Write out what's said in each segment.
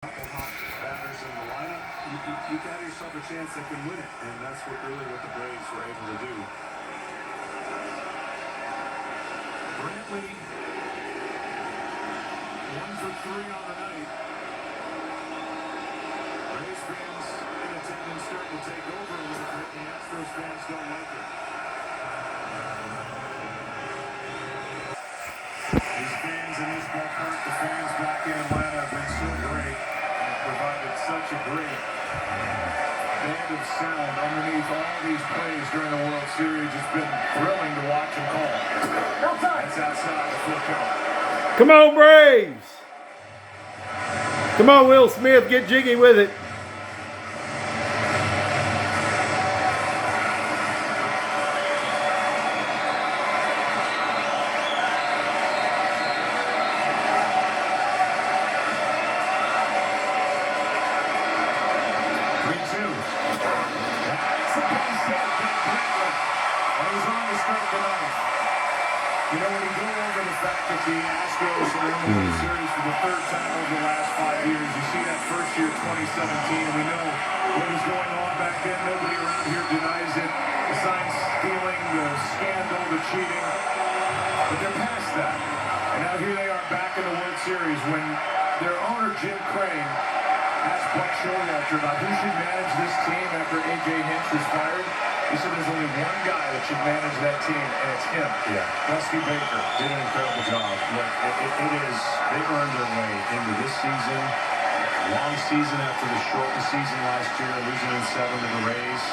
couple hot batters in the lineup, you got yourself a chance that can win it, and that's what the Braves were able to do. Brantley, 1 for 3 on the night. Braves fans in attendance starting to take over a little bit, and the Astros fans don't like it. These fans in this ballpark, the fans back in Atlanta have been so great and provided such a great band of sound underneath all these plays during the World Series. It's been thrilling to watch and call. That's outside the full count. Come on, Braves! Come on, Will Smith, get jiggy with it. You know, when you go over the fact that the Astros are in the World Series for the third time over the last 5 years, you see that first year, 2017, and we know what was going on back then. Nobody around here denies it. The sign stealing, the scandal, the cheating. But they're past that. And now here they are back in the World Series when their owner, Jim Crane, asked Buck Showalter about who should manage this team after A.J. Hinch was fired. He said there's only one guy that should manage that team, and it's him. Yeah. Dusty Baker Did an incredible job. Look, it is, they've earned their way into this season. Long season after the shortened season last year, losing in 7 to the Rays.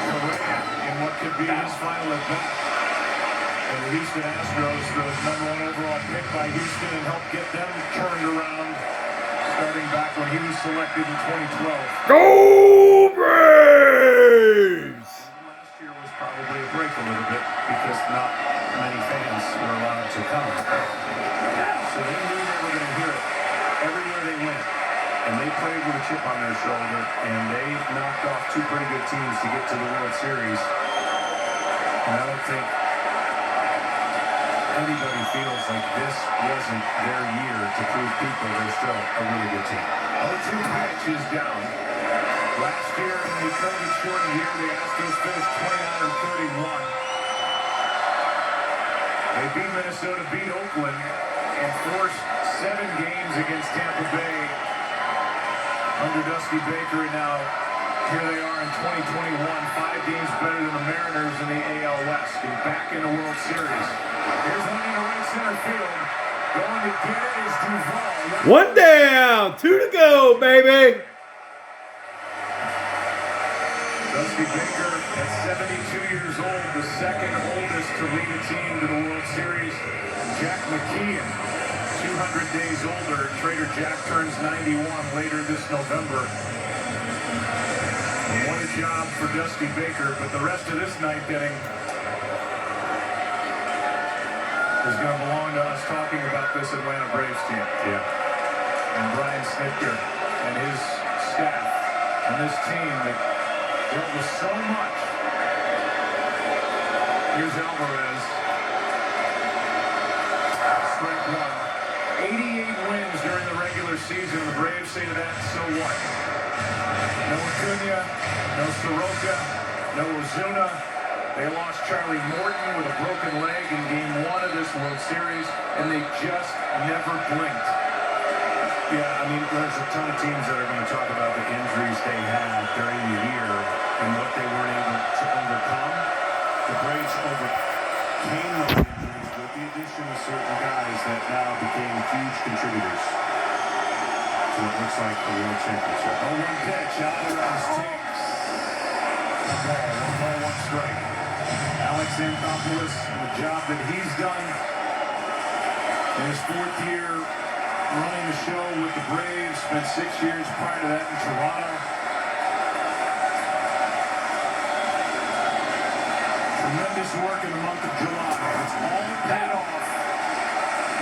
Correa in what could be his final at bat. And the Houston Astros, the #1 overall pick by Houston, and helped get them turned around starting back when he was selected in 2012. Go Braves! Last year was probably a break a little bit because not many fans were allowed to come. So they knew they were going to hear it every year they went. And they played with a chip on their shoulder, and they knocked off 2 pretty good teams to get to the World Series. And I don't think anybody feels like this wasn't their year to prove people they're still a really good team. 0-2 pitch is down. Last year in the COVID-shortened year, the Astros finished 29-31. They beat Minnesota, beat Oakland, and forced 7 games against Tampa Bay under Dusty Baker. And now here they are in 2021, 5 games better than the Mariners in the AL West, and back in the World Series. Here's one in the right center field. Going to get it is Duvall. 1 down, 2 to go, baby. Dusty Baker at 72 years old, the second oldest to lead a team to the World Series. Jack McKeon, 200 days older. Trader Jack turns 91 later this November. What a job for Dusty Baker, but the rest of this ninth inning is going to belong to us talking about this Atlanta Braves team. Yeah. And Brian Snitker and his staff and this team that dealt with so much. Here's Alvarez. Strike 1. 88 wins during the regular season. The Braves say to that, so what? No Acuna, no Soroka, no Ozuna. They lost Charlie Morton with a broken leg in Game 1 of this World Series, and they just never blinked. Yeah, I mean, there's a ton of teams that are going to talk about the injuries they had during the year and what they weren't able to overcome. The Braves overcame those injuries with the addition of certain guys that now became huge contributors to what looks like the World Championship. 0-1 pitch, Alvarez takes the ball. 1 ball, 1 strike. Alex Anthopoulos, the job that he's done in his 4th year running the show with the Braves, spent 6 years prior to that in Toronto. Tremendous work in the month of July. It's all paid off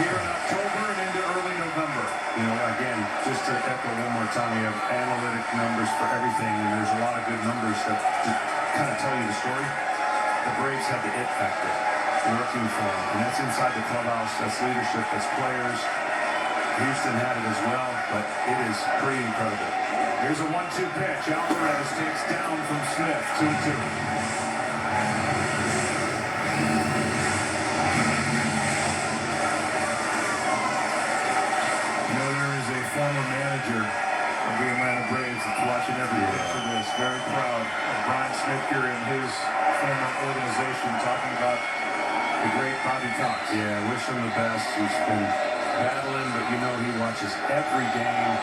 here in October and into early November. You know, again, just to echo one more time, we have analytic numbers for everything, and there's a lot of good numbers that kind of tell you the story. The Braves have the it factor working for them, and that's inside the clubhouse, that's leadership, that's players. Houston had it as well, but it is pretty incredible. Here's a 1-2 pitch. Alvarez takes down from Smith. 2-2. There is a former manager of the Atlanta Braves that's watching every pitch of this. Very proud of Brian Snitker and his former organization, talking about the great Bobby Cox. Yeah, wish him the best. He's been battling, but you know he watches every game.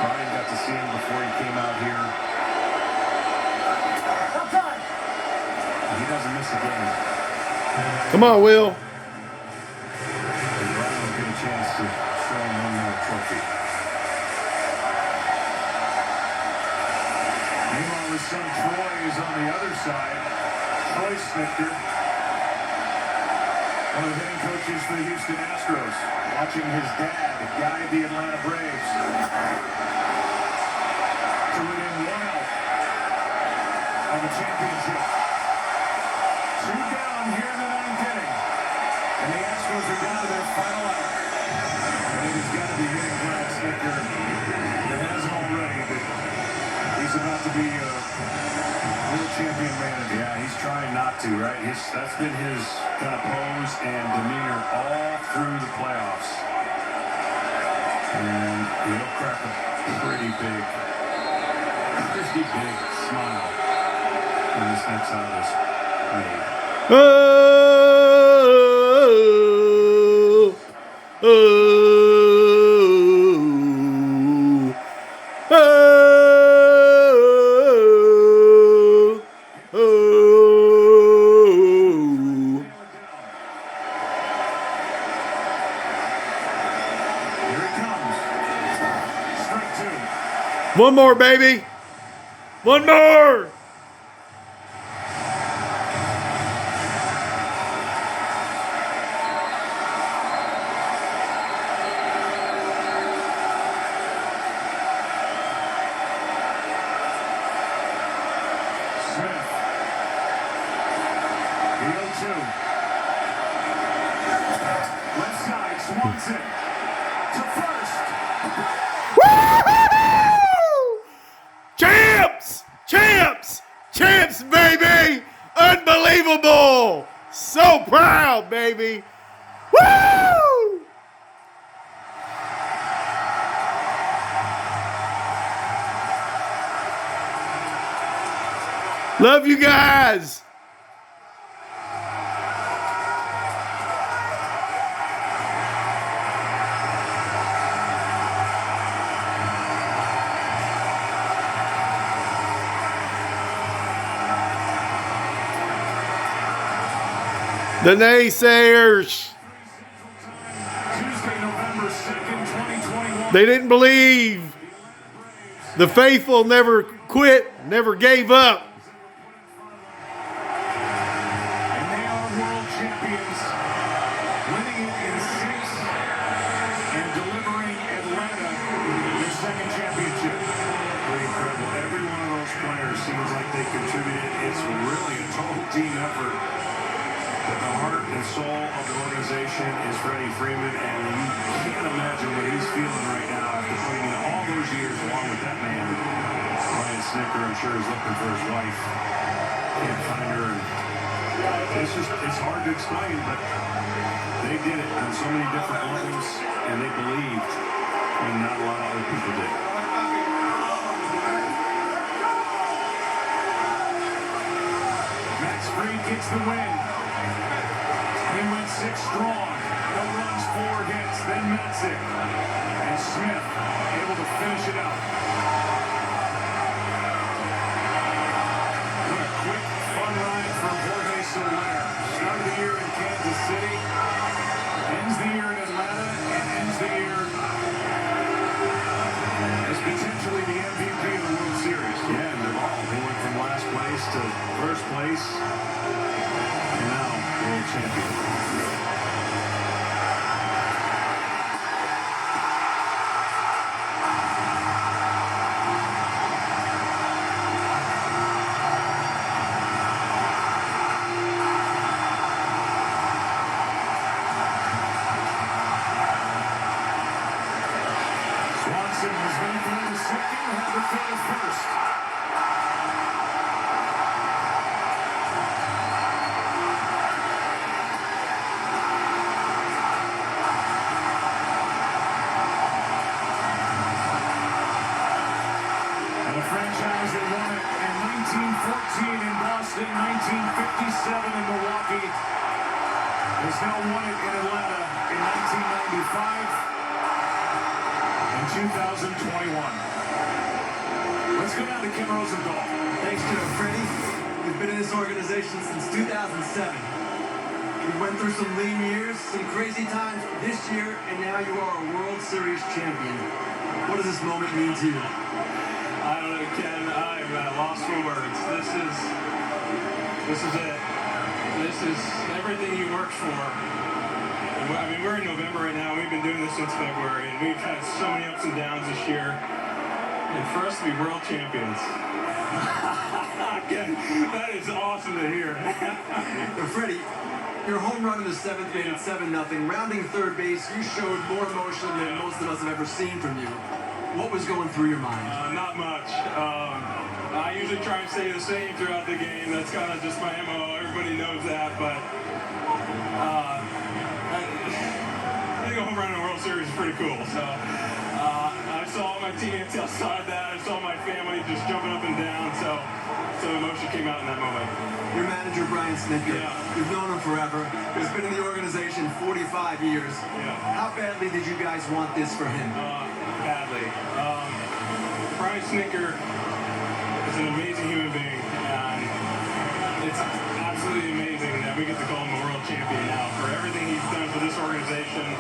Brian got to see him before he came out here. He doesn't miss a game. Come on, Will. And Brian will get a chance to show him one more trophy. Meanwhile, his son Troy is on the other side. Troy Snitker, one of the hitting coaches for the Houston Astros, watching his dad guide the Atlanta Braves to within 1 out of the championship. 2 down here in the 9th inning, and the Astros are down to their final out. And it has got to be hitting Brian Snitker. It hasn't already, but he's about to be a world champion manager. Yeah, he's trying not to, right? That's been his kind of pose and demeanor all through the playoffs. And he'll crack a pretty big smile when this next out is made. Oh, oh, oh, oh. Here he comes. Strike 2. One more, baby. One more. Smith. The 0-2. Left side, swats it to first. Woo! Champs! Champs! Champs, baby! Unbelievable! So proud, baby! Woo! Love you guys! The naysayers. Tuesday, November 2nd, 2021. They didn't believe. The faithful never quit, never gave up. And they are world champions, winning it in 6 and delivering Atlanta their 2nd championship. Pretty incredible. Every one of those players seems like they contributed. It's really a total team effort. But the heart and soul of the organization is Freddie Freeman, and you can't imagine what he's feeling right now after putting in all those years along with that man. Brian Snitker, I'm sure, is looking for his wife. Can't find her. And it's hard to explain, but they did it on so many different levels, and they believed when not a lot of other people did. Max Fried gets the win. He went 6 strong. No runs, 4 hits, then Matzik. And Smith able to finish it out. What a quick, fun ride from Jorge Soler. Started the year in Kansas City, ends the year in Atlanta, and ends the year as potentially the MVP of the World Series. Yeah, and they're all. They went from last place to first place, and now world champion. in Boston, 1957 in Milwaukee. Has now won it in Atlanta in 1995 and 2021. Let's go down to Ken Rosenthal. Thanks to Freddie. We've been in this organization since 2007. We went through some lean years, some crazy times this year, and now you are a World Series champion. What does this moment mean to you? I don't know, Ken. I'm lost for words. This is it. This is everything you worked for. I mean, we're in November right now. We've been doing this since February, and we've had so many ups and downs this year. And for us to be world champions, Ken, that is awesome to hear. Freddie, your home run in the seventh made it 7-0. Rounding third base, you showed more emotion than most of us have ever seen from you. What was going through your mind? Not much. I usually try and stay the same throughout the game. That's kind of just my MO. Everybody knows that, but I think a home run in a World Series is pretty cool. So I saw my teammates outside that. I saw my family just jumping up and down. So emotion came out in that moment. Your manager, Brian Snitker, Yeah. you've known him forever. He's been in the organization 45 years. Yeah. How badly did you guys want this for him? Badly. Brian Snitker is an amazing human being, and it's absolutely amazing that we get to call him a world champion now for everything he's done for this organization,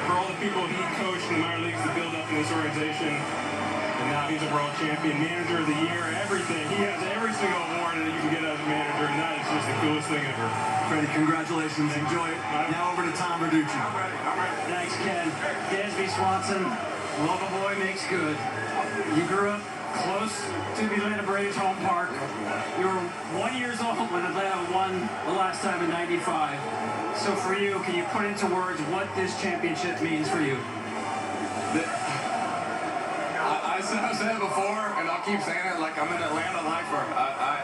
for all the people he coached in the minor leagues to build up in this organization, and now he's a world champion, manager of the year, everything. He has every single award that you can get as a manager, and that is just the coolest thing ever. Freddie, congratulations. Enjoy it. Now over to Tom Verducci. Thanks, Ken. Dansby Swanson, local boy makes good. You grew up close to the Atlanta Braves home park. You were 1 year old when Atlanta won the last time in '95. So for you, can you put into words what this championship means for you? I said it before, and I'll keep saying it, like I'm an Atlanta lifer. I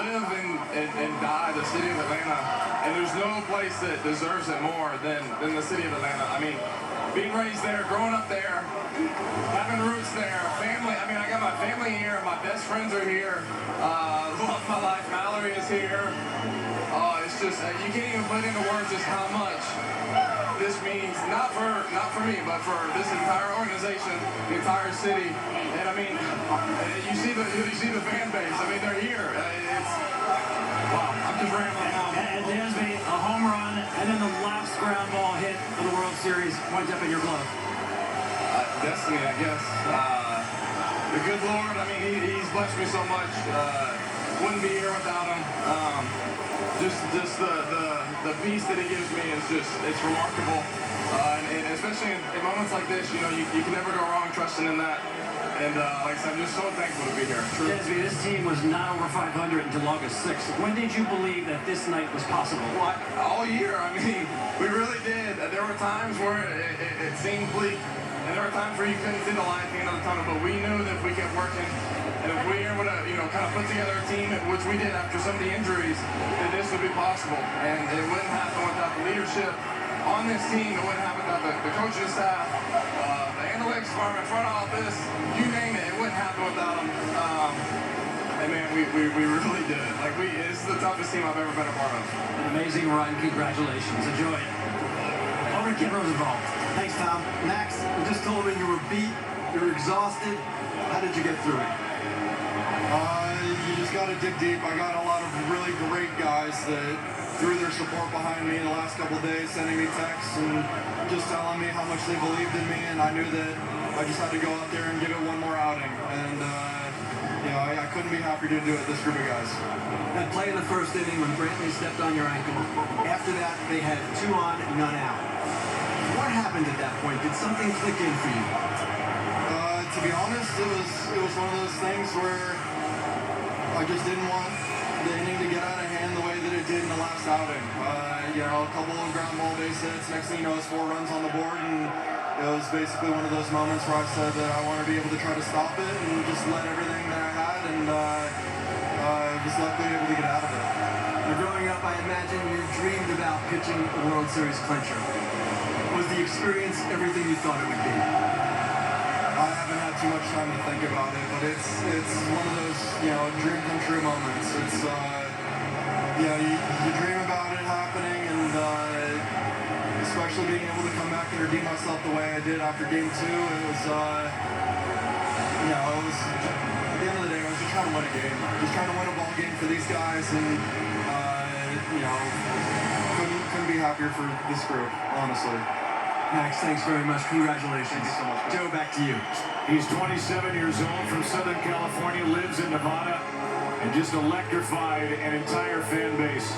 live and die the city of Atlanta, and there's no place that deserves it more than the city of Atlanta. I mean, being raised there, growing up there, having roots there, family. I mean, I got my family here, my best friends are here. Love my life, Mallory is here. It's just, you can't even put into words just how much this means, not for me, but for this entire organization, the entire city. And I mean, you see the fan base. I mean, they're here. It's wow. I'm just rambling now. And Dansby, a home run, and then the last ground ball hit of the World Series went up in your glove. Destiny, I guess. The good Lord. I mean, He's blessed me so much. Wouldn't be here without Him. Just the peace that He gives me is it's remarkable. And especially in moments like this, you know, you can never go wrong trusting in that. And like I said, I'm just so thankful to be here. Truly. Dansby, this team was not over 500 until August 6th. When did you believe that this night was possible? Well, all year, I mean, we really did. There were times where it seemed bleak, and there were times where you couldn't see the light at the end of the tunnel, but we knew that if we kept working, and if we were able to, you know, kind of put together a team, which we did after so many injuries, that this would be possible. And it wouldn't happen without the leadership on this team. It wouldn't happen without the coaching staff, the analytics department, front office, you name it. It wouldn't happen without them. And man, we really did it. Like it's the toughest team I've ever been a part of. An amazing run. Congratulations. Enjoy it. Over to Ken Rosenthal. Thanks, Tom. Max, you just told me you were beat, you were exhausted. How did you get through it? You just got to dig deep. I got a lot of really great guys that threw their support behind me the last couple of days, sending me texts and just telling me how much they believed in me, and I knew that I just had to go out there and give it one more outing. And you know, I couldn't be happier to do it, this group of guys. That play in the first inning when Brantley stepped on your ankle. After that, they had 2 on, none out. What happened at that point? Did something click in for you? To be honest, it was one of those things where I just didn't want the inning to get out of hand the way that it did in the last outing. You know, a couple of ground ball base hits. Next thing you know, it's 4 runs on the board, and it was basically one of those moments where I said that I want to be able to try to stop it and just let everything that I had, and just luckily able to get out of it. Now, growing up, I imagine you dreamed about pitching a World Series clincher. Was the experience everything you thought it would be? I haven't had too much time to think about it, but it's one of those, you know, dream come true moments. It's you know, you dream about it happening, and especially being able to come back and redeem myself the way I did after game 2. It was you know, it was at the end of the day, I was just trying to win a game, just trying to win a ball game for these guys, and you know, couldn't be happier for this group, honestly. Max, thanks very much. Congratulations. Thank you so much. Joe, back to you. He's 27 years old, from Southern California, lives in Nevada, and just electrified an entire fan base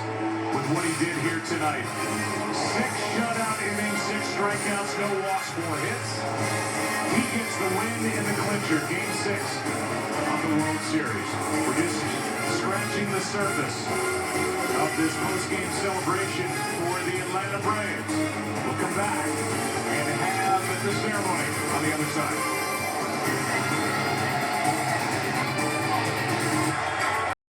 with what he did here tonight. 6 shutout innings, 6 strikeouts, no walks, 4 hits. He gets the win in the clincher, Game 6 of the World Series. We're just scratching the surface of this post-game celebration for the Atlanta Braves. We'll come back and have the ceremony on the other side.